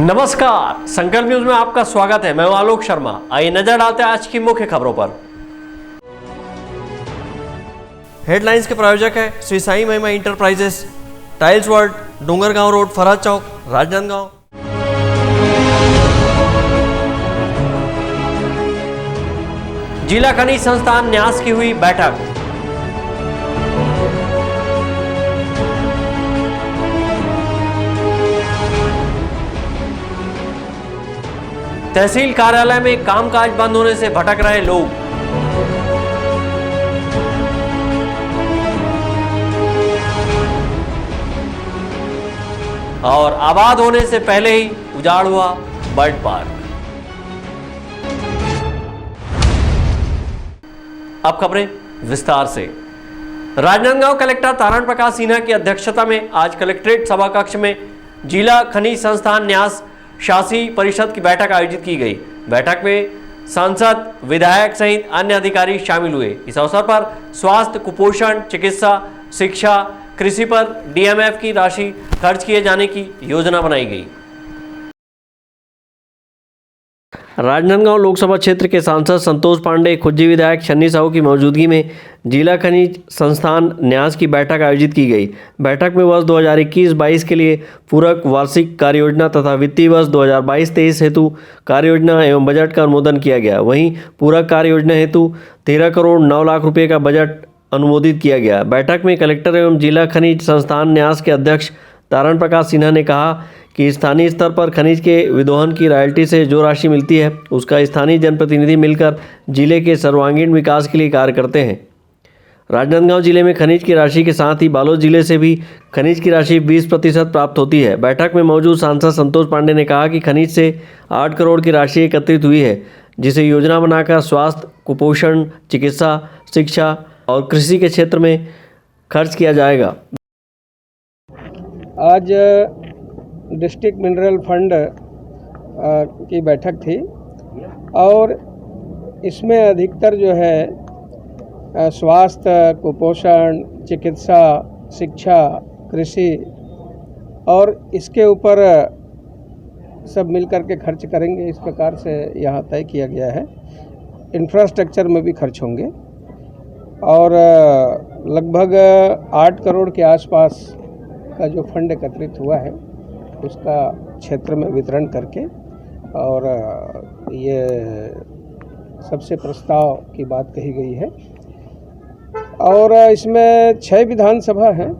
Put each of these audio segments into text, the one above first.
नमस्कार, संकल्प न्यूज में आपका स्वागत है। मैं हूं आलोक शर्मा। आइए नजर डालते हैं आज की मुख्य खबरों पर। हेडलाइंस के प्रायोजक है Shri Sai Mahima enterprises, tiles world, Dongargaon road, Farhad चौक, राजनांदगांव। जिला खनिज संस्थान न्यास की हुई बैठक। तहसील कार्यालय में कामकाज बंद होने से भटक रहे लोग। और आबाद होने से पहले ही उजाड़ हुआ बर्ड पार्क। अब खबरें विस्तार से। राजनांदगांव कलेक्टर तारण प्रकाश सिन्हा की अध्यक्षता में आज कलेक्ट्रेट सभा कक्ष में जिला खनिज संस्थान न्यास शासी परिषद की बैठक आयोजित की गई। बैठक में सांसद, विधायक सहित अन्य अधिकारी शामिल हुए। इस अवसर पर स्वास्थ्य, कुपोषण, चिकित्सा, शिक्षा, कृषि पर डीएमएफ की राशि खर्च किए जाने की योजना बनाई गई। राजनांदगांव लोकसभा क्षेत्र के सांसद संतोष पांडे, खुज्जी विधायक छन्नी साहू की मौजूदगी में जिला खनिज संस्थान न्यास की बैठक आयोजित की गई। बैठक में वर्ष 2021-22 के लिए पूरक वार्षिक कार्ययोजना तथा वित्तीय वर्ष 2022-23 हेतु कार्ययोजना एवं बजट का अनुमोदन किया गया। वहीं पूरक कार्ययोजना हेतु 13 करोड़ 9 लाख रुपये का बजट अनुमोदित किया गया। बैठक में कलेक्टर एवं जिला खनिज संस्थान न्यास के अध्यक्ष तारण प्रकाश सिन्हा ने कहा कि स्थानीय स्तर पर खनिज के विदोहन की रॉयल्टी से जो राशि मिलती है उसका स्थानीय जनप्रतिनिधि मिलकर जिले के सर्वांगीण विकास के लिए कार्य करते हैं। राजनांदगांव जिले में खनिज की राशि के साथ ही बालोद जिले से भी खनिज की राशि 20% प्राप्त होती है। बैठक में मौजूद सांसद संतोष पांडे ने कहा कि खनिज से 8 करोड़ की राशि एकत्रित हुई है, जिसे योजना बनाकर स्वास्थ्य, कुपोषण, चिकित्सा, शिक्षा और कृषि के क्षेत्र में खर्च किया जाएगा। आज डिस्ट्रिक्ट मिनरल फंड की बैठक थी और इसमें अधिकतर जो है स्वास्थ्य, कुपोषण, चिकित्सा, शिक्षा, कृषि और इसके ऊपर सब मिलकर के खर्च करेंगे। इस प्रकार से यहाँ तय किया गया है। इंफ्रास्ट्रक्चर में भी खर्च होंगे और लगभग 8 करोड़ के आसपास का जो फंड एकत्रित हुआ है उसका क्षेत्र में वितरण करके और ये सबसे प्रस्ताव की बात कही गई है। और इसमें 6 विधानसभा हैं,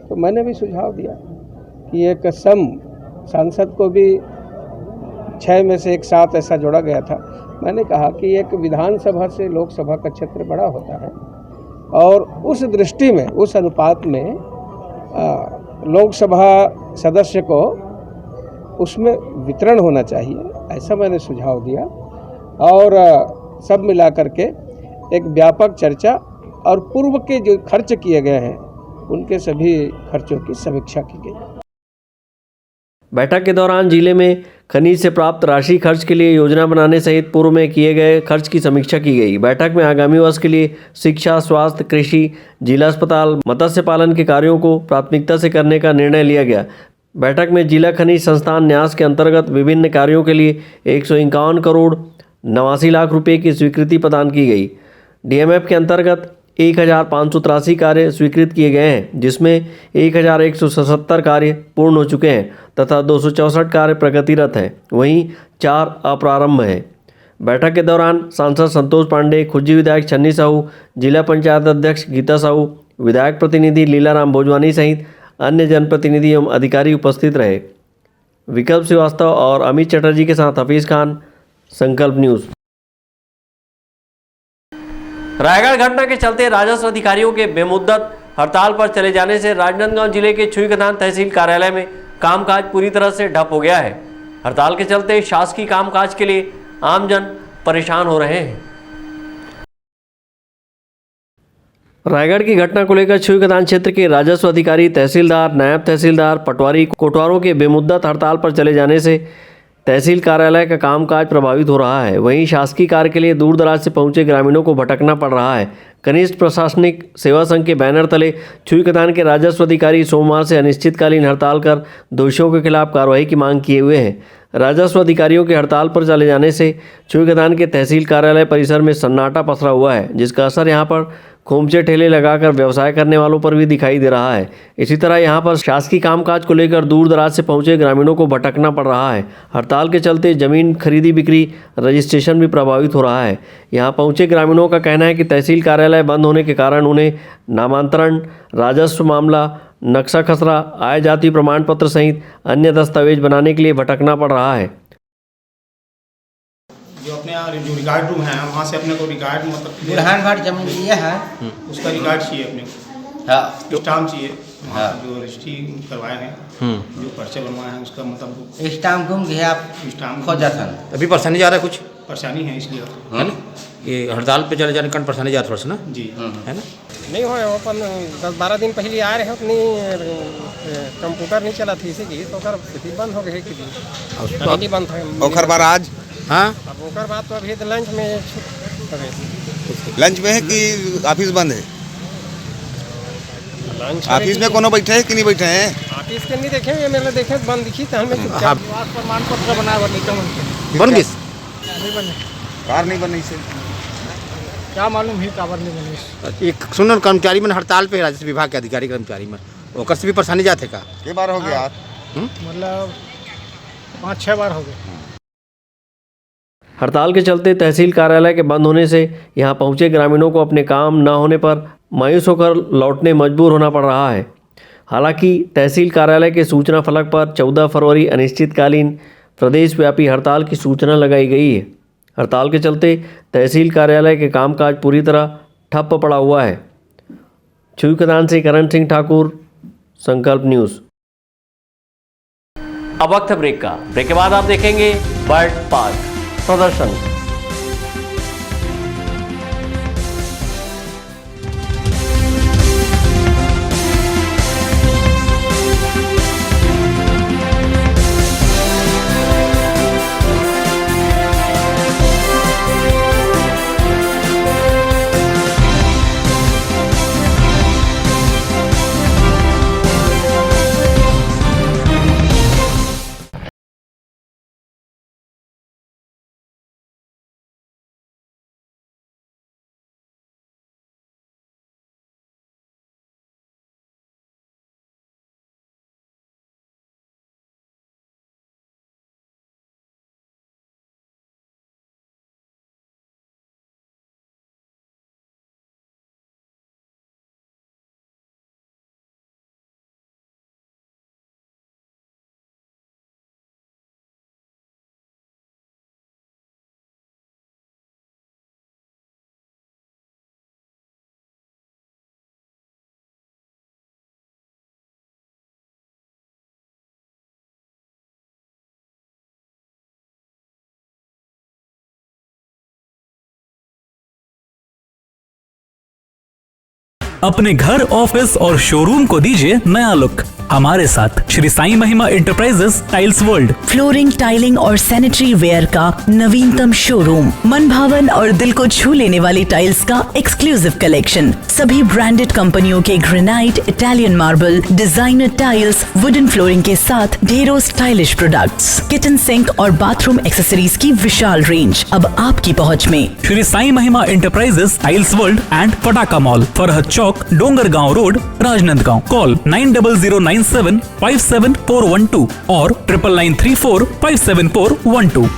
तो मैंने भी सुझाव दिया कि एक सांसद को भी 6 में से एक साथ ऐसा जोड़ा गया था। मैंने कहा कि एक विधानसभा से लोकसभा का क्षेत्र बड़ा होता है और उस दृष्टि में, उस अनुपात में लोकसभा सदस्य को उसमें वितरण होना चाहिए, ऐसा मैंने सुझाव दिया। और सब मिलाकर के एक व्यापक चर्चा और पूर्व के जो खर्च किए गए हैं उनके सभी खर्चों की समीक्षा की गई। बैठक के दौरान जिले में खनिज से प्राप्त राशि खर्च के लिए योजना बनाने सहित पूर्व में किए गए खर्च की समीक्षा की गई। बैठक में आगामी वर्ष के लिए शिक्षा, स्वास्थ्य, कृषि, जिला अस्पताल, मत्स्य पालन के कार्यों को प्राथमिकता से करने का निर्णय लिया गया। बैठक में जिला खनिज संस्थान न्यास के अंतर्गत विभिन्न कार्यों के लिए 151 करोड़ 89 लाख रुपये की स्वीकृति प्रदान की गई। डीएमएफ के अंतर्गत 1583 कार्य स्वीकृत किए गए हैं, जिसमें 1177 कार्य पूर्ण हो चुके हैं तथा 264 कार्य प्रगतिरत हैं, वहीं 4 अप्रारंभ हैं। बैठक के दौरान सांसद संतोष पांडे, खुज्जी विधायक छन्नी साहू, जिला पंचायत अध्यक्ष गीता साहू, विधायक प्रतिनिधि लीलाराम भोजवानी सहित अन्य जनप्रतिनिधि एवं अधिकारी उपस्थित रहे। विकल्प श्रीवास्तव और अमित चटर्जी के साथ हफीज खान, संकल्प न्यूज। रायगढ़ घटना के चलते राजस्व अधिकारियों के बेमुद्दत हड़ताल पर चले जाने से राजनांदगांव जिले के छुईगदान तहसील कार्यालय में कामकाज पूरी तरह से ठप हो गया है। हड़ताल के चलते शासकीय कामकाज के लिए आमजन परेशान हो रहे हैं। रायगढ़ की घटना को लेकर छुईगदान क्षेत्र के राजस्व अधिकारी, तहसीलदार, नायब तहसीलदार, पटवारी, कोटवारों के बेमुद्दत हड़ताल पर चले जाने से तहसील कार्यालय का कामकाज प्रभावित हो रहा है। वहीं शासकीय कार्य के लिए दूर दराज से पहुंचे ग्रामीणों को भटकना पड़ रहा है। कनिष्ठ प्रशासनिक सेवा संघ के बैनर तले छुईकतान के राजस्व अधिकारी सोमवार से अनिश्चितकालीन हड़ताल कर दोषियों के खिलाफ कार्रवाई की मांग किए हुए हैं। राजस्व अधिकारियों के हड़ताल पर चले जाने से छुईकतान के तहसील कार्यालय परिसर में सन्नाटा पसरा हुआ है, जिसका असर यहां पर खोमचे ठेले लगाकर व्यवसाय करने वालों पर भी दिखाई दे रहा है। इसी तरह यहां पर शासकीय कामकाज को लेकर दूर दराज से पहुंचे ग्रामीणों को भटकना पड़ रहा है। हड़ताल के चलते जमीन खरीदी बिक्री रजिस्ट्रेशन भी प्रभावित हो रहा है। यहां पहुंचे ग्रामीणों का कहना है कि तहसील कार्यालय बंद होने के कारण उन्हें नामांतरण, राजस्व मामला, नक्शा खसरा, आय जाति प्रमाण पत्र सहित अन्य दस्तावेज बनाने के लिए भटकना पड़ रहा है। जो अपने यहाँ जो रिकॉर्ड रूम है वहाँ से अपने को रिकॉर्ड मतलब बुरहान घाट जमीन लिए है उसका रिकॉर्ड चाहिए अपने को। हाँ स्टाम्प चाहिए। हाँ। जो रजिस्ट्री करवाए हैं जो पर्चे बनवाए हैं उसका मतलब स्टाम्प घूम गया आप स्टाम्प खो जाता है। अभी परेशानी जा रहा है, कुछ परेशानी है इसलिए है ना, ये हड़ताल पे चले जाने का परेशानी जा रहा है थोड़ा सा ना, जी है ना। नहीं हो अपन 10-12 दिन पहले आ रहे हैं, अपनी कंप्यूटर नहीं चला थी इसी की तो कर स्थिति बंद हो गई कि नहीं बंद था। ओखर बार आज हाँ अब ओकर बाद तो अभी लंच में छूट गई। लंच में है कि ऑफिस बंद है? लंच ऑफिस में कोनो बैठे हैं कि नहीं बैठे हैं? ऑफिस के नहीं देखे मेरे देखे बंद दिखी तो हमें हाँ। प्रमाण पत्र बना नहीं तो बन गई नहीं बने, कार नहीं बनी से क्या मालूम ही काबर नहीं बने। एक सुनो कर्मचारी में हड़ताल पे राजस्व विभाग के अधिकारी कर्मचारी में ओकर से भी परेशानी जाते का के बार हो गया? मतलब 5-6 बार हो गए। हड़ताल के चलते तहसील कार्यालय के बंद होने से यहां पहुंचे ग्रामीणों को अपने काम न होने पर मायूस होकर लौटने मजबूर होना पड़ रहा है। हालांकि तहसील कार्यालय के सूचना फलक पर 14 फरवरी अनिश्चितकालीन प्रदेशव्यापी हड़ताल की सूचना लगाई गई है। हड़ताल के चलते तहसील कार्यालय के कामकाज पूरी तरह ठप्प पड़ा हुआ है। छुईकतान से करण सिंह ठाकुर, संकल्प न्यूज़। अब वक्त है ब्रेक का। ब्रेक के बाद आप देखेंगे बर्ड पार्क प्रदर्शन। अपने घर, ऑफिस और शोरूम को दीजिए नया लुक हमारे साथ Shri Sai Mahima enterprises tiles world. Flooring, tiling और सैनिटरी वेयर का नवीनतम शोरूम, मन भावन और दिल को छू लेने वाली टाइल्स का एक्सक्लूसिव कलेक्शन, सभी ब्रांडेड कंपनियों के granite, Italian marble, designer tiles, wooden flooring के साथ ढेरों स्टाइलिश प्रोडक्ट्स, किचन सिंक और बाथरूम एक्सेसरीज की विशाल रेंज अब आपकी पहुंच में। Shri Sai Mahima enterprises tiles world and Pataka mall, Farhad चौक, डोंगरगांव रोड, राजनांदगांव। कॉल 9009757412 और 9993457412।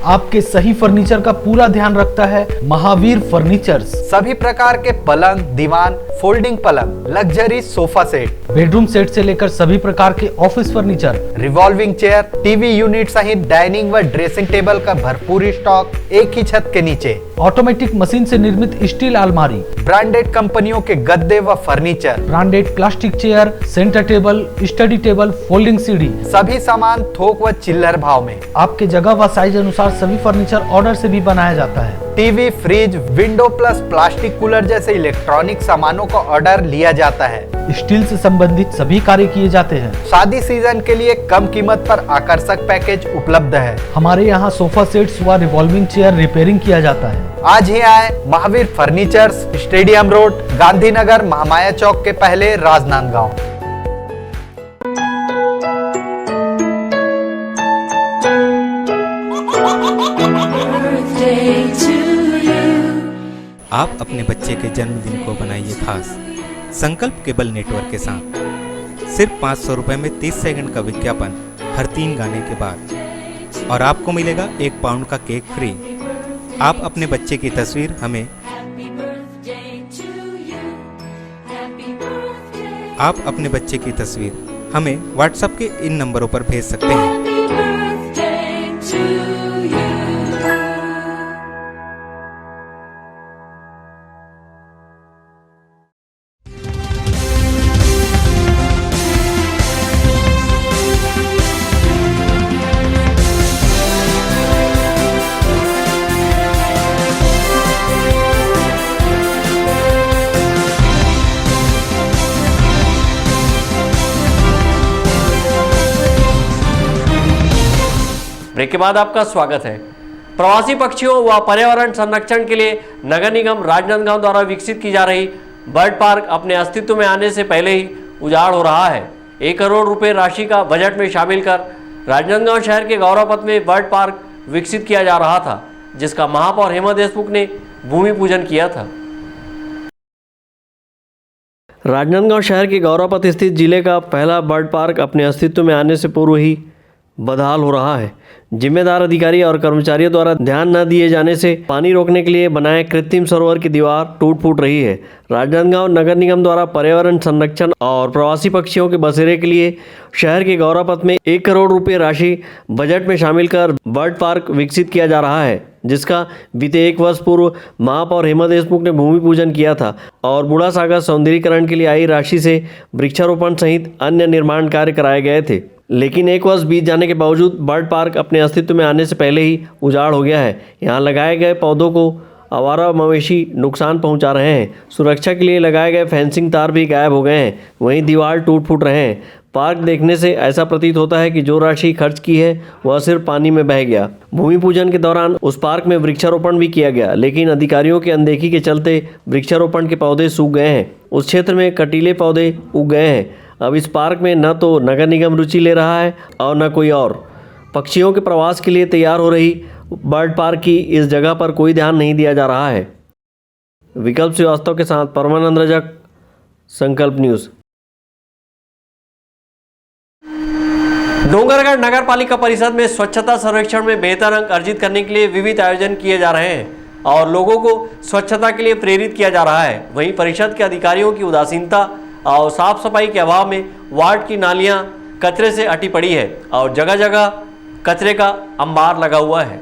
आपके सही फर्नीचर का पूरा ध्यान रखता है महावीर फर्नीचर्स। सभी प्रकार के पलंग, दीवान, फोल्डिंग पलंग, luxury sofa set, bedroom set से लेकर सभी प्रकार के office furniture, revolving chair, TV unit सहित डाइनिंग व ड्रेसिंग टेबल का भरपूर स्टॉक एक ही छत के नीचे। ऑटोमेटिक मशीन से निर्मित स्टील अलमारी, ब्रांडेड कंपनियों के गद्दे व furniture, branded plastic chair, centre table, study table, folding सीढ़ी, सभी सामान थोक व चिल्लर भाव में। आपके जगह व साइज अनुसार सभी फर्नीचर ऑर्डर से भी बनाया जाता है। TV, fridge, window plus plastic cooler जैसे इलेक्ट्रॉनिक सामानों का ऑर्डर लिया जाता है। स्टील से संबंधित सभी कार्य किए जाते हैं। शादी सीजन के लिए कम कीमत पर आकर्षक पैकेज उपलब्ध है। हमारे यहाँ सोफा सेट्स व रिवॉल्विंग चेयर रिपेयरिंग किया जाता है। आज ही आए Mahavir furnitures, stadium road, Gandhinagar, Mahamaya चौक के पहले, राजनांदगांव। आप अपने बच्चे के जन्मदिन को बनाइए खास संकल्प केबल नेटवर्क के साथ। सिर्फ 500 रुपए में 30 सेकंड का विज्ञापन हर 3 गाने के बाद, और आपको मिलेगा 1 पाउंड का केक फ्री। आप अपने बच्चे की तस्वीर हमें व्हाट्सएप के इन नंबरों पर भेज सकते हैं। ब्रेक के बाद आपका स्वागत है। प्रवासी पक्षियों व पर्यावरण संरक्षण के लिए नगर निगम राजनांदगांव द्वारा विकसित की जा रही बर्ड पार्क अपने अस्तित्व में आने से पहले ही उजाड़ हो रहा है। 1 करोड़ रुपए राशि का बजट में शामिल कर राजनांदगांव शहर के गौरव पथ में बर्ड पार्क विकसित किया जा रहा था, जिसका महापौर हेमा देशमुख ने भूमि पूजन किया था। राजनांदगांव शहर के गौरव पथ स्थित जिले का पहला बर्ड पार्क अपने अस्तित्व में आने से पूर्व ही बदहाल हो रहा है। जिम्मेदार अधिकारी और कर्मचारियों द्वारा ध्यान न दिए जाने से पानी रोकने के लिए बनाए कृत्रिम सरोवर की दीवार टूट फूट रही है। राजनांदगांव नगर निगम द्वारा पर्यावरण संरक्षण और प्रवासी पक्षियों के बसेरे के लिए शहर के गौरव पथ में 1 करोड़ रुपए राशि बजट में शामिल कर बर्ड पार्क विकसित किया जा रहा है, जिसका बीते 1 वर्ष पूर्व महापौर हेमा देशमुख ने भूमि पूजन किया था और बूढ़ा सागर सौंदर्यीकरण के लिए आई राशि से वृक्षारोपण सहित अन्य निर्माण कार्य कराए गए थे। लेकिन 1 वर्ष बीत जाने के बावजूद बर्ड पार्क अपने अस्तित्व में आने से पहले ही उजाड़ हो गया है। यहाँ लगाए गए पौधों को आवारा मवेशी नुकसान पहुँचा रहे हैं। सुरक्षा के लिए लगाए गए फेंसिंग तार भी गायब हो गए हैं। वहीं दीवार टूट फूट रहे हैं। पार्क देखने से ऐसा प्रतीत होता है कि जो राशि खर्च की है वह सिर्फ पानी में बह गया। भूमि पूजन के दौरान उस पार्क में वृक्षारोपण भी किया गया, लेकिन अधिकारियों की अनदेखी के चलते वृक्षारोपण के पौधे सूख गए हैं। उस क्षेत्र में कटीले पौधे उग गए हैं। अब इस पार्क में न तो नगर निगम रुचि ले रहा है और न कोई और। पक्षियों के प्रवास के लिए तैयार हो रही बर्ड पार्क की इस जगह पर कोई ध्यान नहीं दिया जा रहा है। विकल्प श्रीवास्तव के साथ परमानंद रजक, संकल्प न्यूज। डोंगरगढ़ नगर पालिका परिषद में स्वच्छता सर्वेक्षण में बेहतर अंक अर्जित करने के लिए विविध आयोजन किए जा रहे हैं और लोगों को स्वच्छता के लिए प्रेरित किया जा रहा है। वहीं परिषद के अधिकारियों की उदासीनता और साफ सफाई के अभाव में वार्ड की नालियां कचरे से अटी पड़ी है और जगह जगह कचरे का अंबार लगा हुआ है।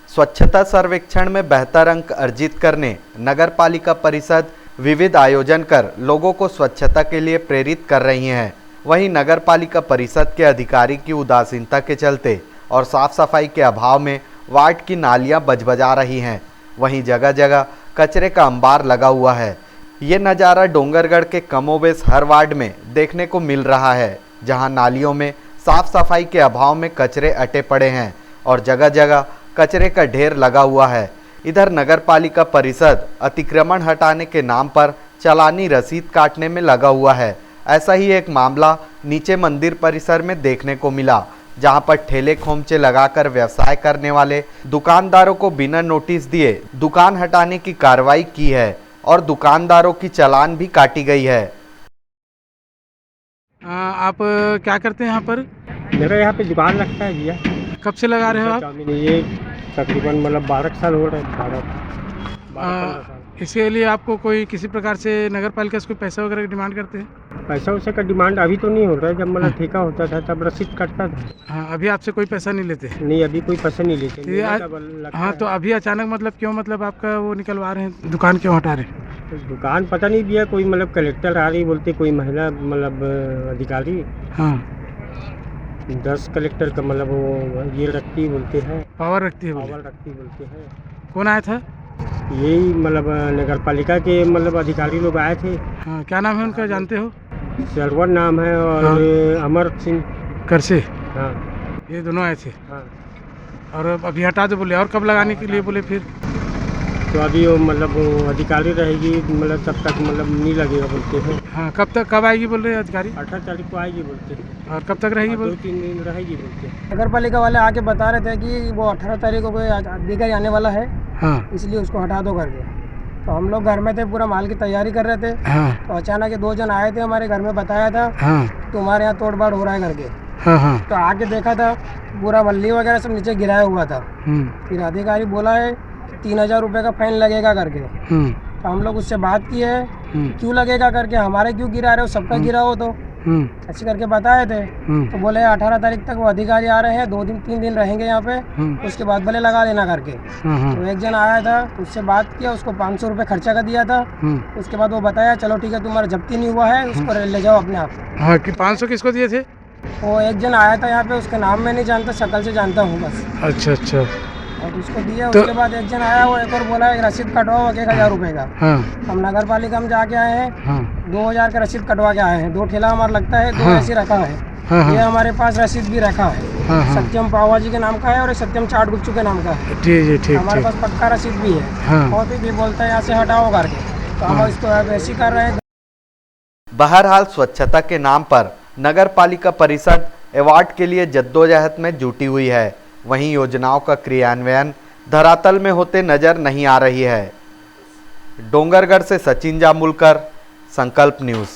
स्वच्छता सर्वेक्षण में बेहतर अंक अर्जित करने नगर पालिका परिषद विविध आयोजन कर लोगों को स्वच्छता के लिए प्रेरित कर रही है। वहीं नगर पालिका परिषद के अधिकारी की उदासीनता के चलते और साफ सफाई के अभाव में वार्ड की नालियां बजबजा रही हैं। वहीं जगह जगह कचरे का अंबार लगा हुआ है। ये नज़ारा डोंगरगढ़ के कमोबेश हर वार्ड में देखने को मिल रहा है, जहां नालियों में साफ सफाई के अभाव में कचरे अटे पड़े हैं और जगह जगह कचरे का ढेर लगा हुआ है। इधर नगर पालिका परिषद अतिक्रमण हटाने के नाम पर चालानी रसीद काटने में लगा हुआ है। ऐसा ही एक मामला नीचे मंदिर परिसर में देखने को मिला, जहां पर ठेले खोमचे लगाकर व्यवसाय करने वाले दुकानदारों को बिना नोटिस दिए दुकान हटाने की कार्रवाई की है और दुकानदारों की चालान भी काटी गई है। आप क्या करते हैं यहाँ पर? मेरा यहाँ पे दुकान लगता है भैया। कब से लगा रहे हो आप? ये तकरीबन 12 साल हो रहे हैं। इसके लिए आपको कोई किसी प्रकार से नगर पालिका से कोई पैसा वगैरह की डिमांड करते हैं? पैसा वैसा का डिमांड अभी तो नहीं हो रहा है। जब ठेका होता था तब रसीद कटता था। हाँ, अभी आपसे कोई पैसा नहीं लेते? नहीं, अभी कोई पैसा नहीं लेते। हाँ, तो अभी अचानक क्यों आपका वो निकलवा रहे हैं, दुकान क्यों हटा रहे हैं? दुकान पता नहीं भैया, कोई कलेक्टर आ रही बोलते, कोई महिला अधिकारी। हाँ, 10 कलेक्टर का वो ये रखती बोलते हैं, पावर रखती है बोलते हैं। कौन आया था? यही नगर पालिका के अधिकारी लोग आए थे। हाँ, क्या नाम है उनका, जानते हो? सरवर नाम है और अमर सिंह करसे। हाँ, ये दोनों आए थे। हाँ। और अभी हटा दो बोले, और कब लगाने के लिए बोले फिर? तो अभी वो मतलब अधिकारी रहेगी, मतलब तब तक मतलब नहीं लगेगा बोलते हैं। हाँ, कब तक, कब आएगी बोल रहे हैं अधिकारी? 18 तारीख को आएगी बोलते हैं। और कब तक रहेगी बोल? 2-3 दिन रहेगी बोलते हैं। नगर पालिका वाले आके बता रहे थे कि वो 18 तारीख को कोई अधिकारी आने वाला है, हाँ, इसलिए उसको हटा दो करके। तो हम लोग घर में थे, पूरा माल की तैयारी कर रहे थे, हाँ, तो अचानक 2 जन आए थे हमारे घर में, बताया था, हाँ, तुम्हारे यहाँ तोड़बाड़ हो रहा है करके, हाँ, हाँ, तो आके देखा था पूरा मल्ली वगैरह सब नीचे गिराया हुआ था। फिर अधिकारी बोला है 3000 रुपये का फाइन लगेगा करके। तो हम लोग उससे बात की है, क्यों लगेगा करके, हमारे क्यों गिरा रहे हो, सबका गिरा हो तो ऐसे करके बताए थे। तो बोले 18 तारीख तक वो अधिकारी आ रहे हैं, 2-3 दिन रहेंगे यहाँ पे, उसके बाद भले लगा लेना करके। तो एक जन आया था, उससे बात किया, उसको 500 रुपये खर्चा का दिया था। उसके बाद वो बताया चलो ठीक है, तुम्हारा जब्ती नहीं हुआ है, उसको ले जाओ अपने आप। हाँ, कि 500 किसको दिए थे? वो एक जन आया था यहाँ पे, उसका नाम मैं नहीं जानता, शक्ल से जानता हूँ बस। अच्छा अच्छा। और उसको दिया, तो उसके बाद एक जन आया, वो एक और बोला एक रसीद कटवाओ 1000 रुपये का। हाँ। हम नगर पालिका में जाके आए हैं, हाँ। 2000 का रसीद कटवा के आए हैं। 2 ठेला हमारा लगता है, 2 ऐसे रखा है। हाँ। ये हमारे पास रसीद भी रखा है। हाँ। सत्यम पावा जी के नाम का है और सत्यम चाट गुपचू के नाम का है। ठीक हमारे पास पक्का रसीद भी है। हाँ। और भी बोलता है यहाँ से हटाओ करके, तो हम इसको ऐसे कर रहे हैं। बहरहाल स्वच्छता के नाम पर नगर पालिका परिषद अवार्ड के लिए जद्दोजहद में जुटी हुई है, वहीं योजनाओं का क्रियान्वयन धरातल में होते नजर नहीं आ रही है। डोंगरगढ़ से सचिन जामुलकर, संकल्प न्यूज।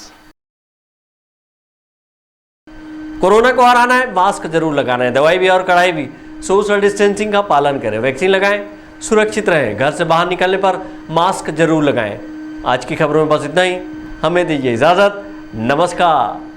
कोरोना को हराना है, मास्क जरूर लगाना है, दवाई भी और कड़ाई भी, सोशल डिस्टेंसिंग का पालन करें, वैक्सीन लगाएं, सुरक्षित रहें, घर से बाहर निकलने पर मास्क जरूर लगाएं। आज की खबरों में बस इतना ही, हमें दीजिए इजाजत, नमस्कार।